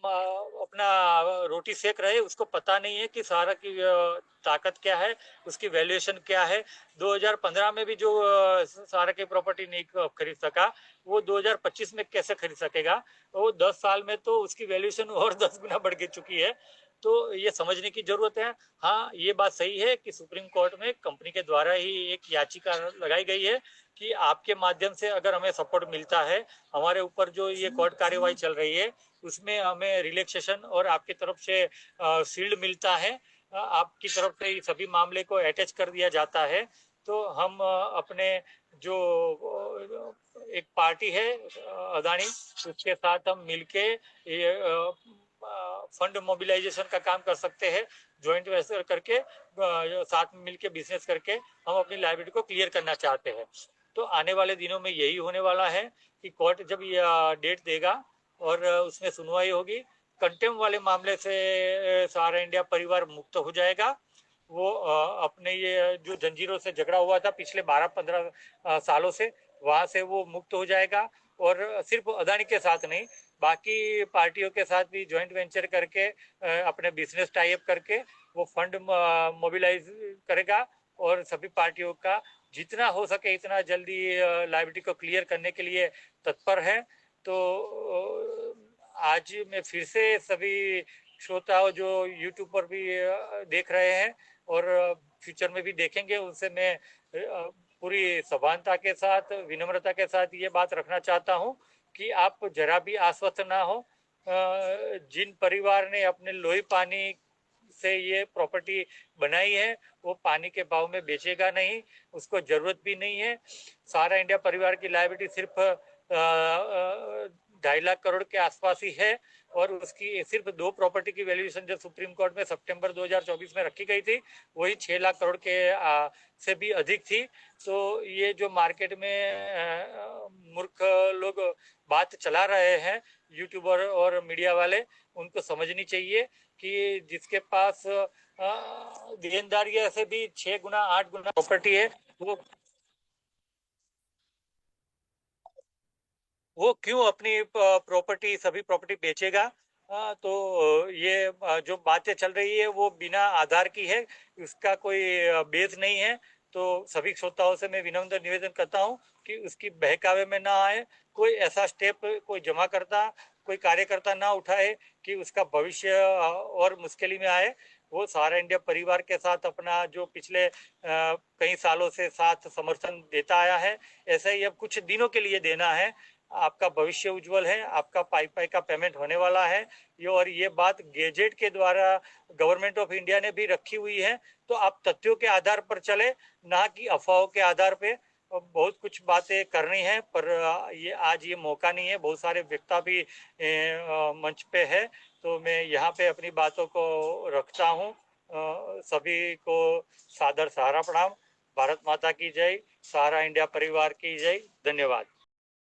अपना रोटी सेक रहे, उसको पता नहीं है कि सहारा की ताकत क्या है, उसकी वैल्यूएशन क्या है। 2015 में भी जो सहारा की प्रॉपर्टी नहीं खरीद सका, वो 2025 में कैसे खरीद सकेगा। वो 10 साल में तो उसकी वैल्यूएशन और 10 गुना बढ़ के चुकी है। तो ये समझने की जरूरत है। हाँ, ये बात सही है कि सुप्रीम कोर्ट में कंपनी के द्वारा ही एक याचिका लगाई गई है कि आपके माध्यम से अगर हमें सपोर्ट मिलता है, हमारे ऊपर जो ये कोर्ट कार्यवाही चल रही है उसमें हमें रिलैक्सेशन और आपकी तरफ से शील्ड मिलता है, आपकी तरफ से सभी मामले को अटैच कर दिया जाता है, तो हम अपने जो एक पार्टी है अदानी, उसके साथ हम मिलके ये फंड मोबिलाइजेशन का काम कर सकते हैं। ज्वाइंट वेंचर करके साथ में मिलके बिजनेस करके हम अपनी लायबिलिटी को क्लियर करना चाहते हैं। तो आने वाले दिनों में यही होने वाला है कि कोर्ट जब ये डेट देगा और उसमें सुनवाई होगी, कंटेम वाले मामले से सहारा इंडिया परिवार मुक्त हो जाएगा। वो अपने ये जो जंजीरों से झगड़ा हुआ था पिछले 12-15 सालों से, वहां से वो मुक्त हो जाएगा। और सिर्फ अदानी के साथ नहीं, बाकी पार्टियों के साथ भी ज्वाइंट वेंचर करके अपने बिजनेस टाई अप करके वो फंड मोबिलाइज करेगा और सभी पार्टियों का जितना हो सके इतना जल्दी लायबिलिटी को क्लियर करने के लिए तत्पर है। तो आज मैं फिर से सभी श्रोताओं जो यूट्यूब पर भी देख रहे हैं और फ्यूचर में भी देखेंगे, उनसे मैं पूरी सभानता के साथ, विनम्रता के साथ ये बात रखना चाहता हूँ कि आप जरा भी आश्वस्त ना हो। जिन परिवार ने अपने लोही पानी से ये प्रॉपर्टी बनाई है, वो पानी के भाव में बेचेगा नहीं, उसको जरूरत भी नहीं है। सहारा इंडिया परिवार की लायबिलिटी सिर्फ 2.5 लाख करोड़ के आसपास ही है और उसकी सिर्फ 2 प्रॉपर्टी की वैल्यूएशन जो सुप्रीम कोर्ट में सितंबर 2024 में रखी गई थी, वही 6 लाख करोड़ के से भी अधिक थी। तो ये जो मार्केट में मूर्ख लोग बात चला रहे हैं, यूट्यूबर और मीडिया वाले, उनको समझनी चाहिए कि जिसके पास देनदारिया से भी 6 गुना 8 गुना प्रॉपर्टी है, वो वो क्यों अपनी प्रॉपर्टी सभी प्रॉपर्टी बेचेगा। तो ये जो बातें चल रही है वो बिना आधार की है, उसका कोई बेस नहीं है। तो सभी श्रोताओं से मैं विनम्र निवेदन करता हूँ कि उसकी बहकावे में ना आए, कोई ऐसा स्टेप कोई जमा करता, कोई कार्यकर्ता ना उठाए कि उसका भविष्य और मुश्किल में आए। वो सहारा इंडिया परिवार के साथ अपना जो पिछले कई सालों से साथ समर्थन देता आया है, ऐसा ही अब कुछ दिनों के लिए देना है। आपका भविष्य उज्जवल है, आपका पाई का पेमेंट होने वाला है। ये और ये बात गेजेट के द्वारा गवर्नमेंट ऑफ इंडिया ने भी रखी हुई है। तो आप तथ्यों के आधार पर चले, ना कि अफवाहों के आधार पे। बहुत कुछ बातें करनी है पर ये आज ये मौका नहीं है, बहुत सारे वक्ता भी मंच पे है। तो मैं यहाँ पे अपनी बातों को रखता हूँ। सभी को सादर सहारा प्रणाम। भारत माता की जय, सहारा इंडिया परिवार की जय। धन्यवाद।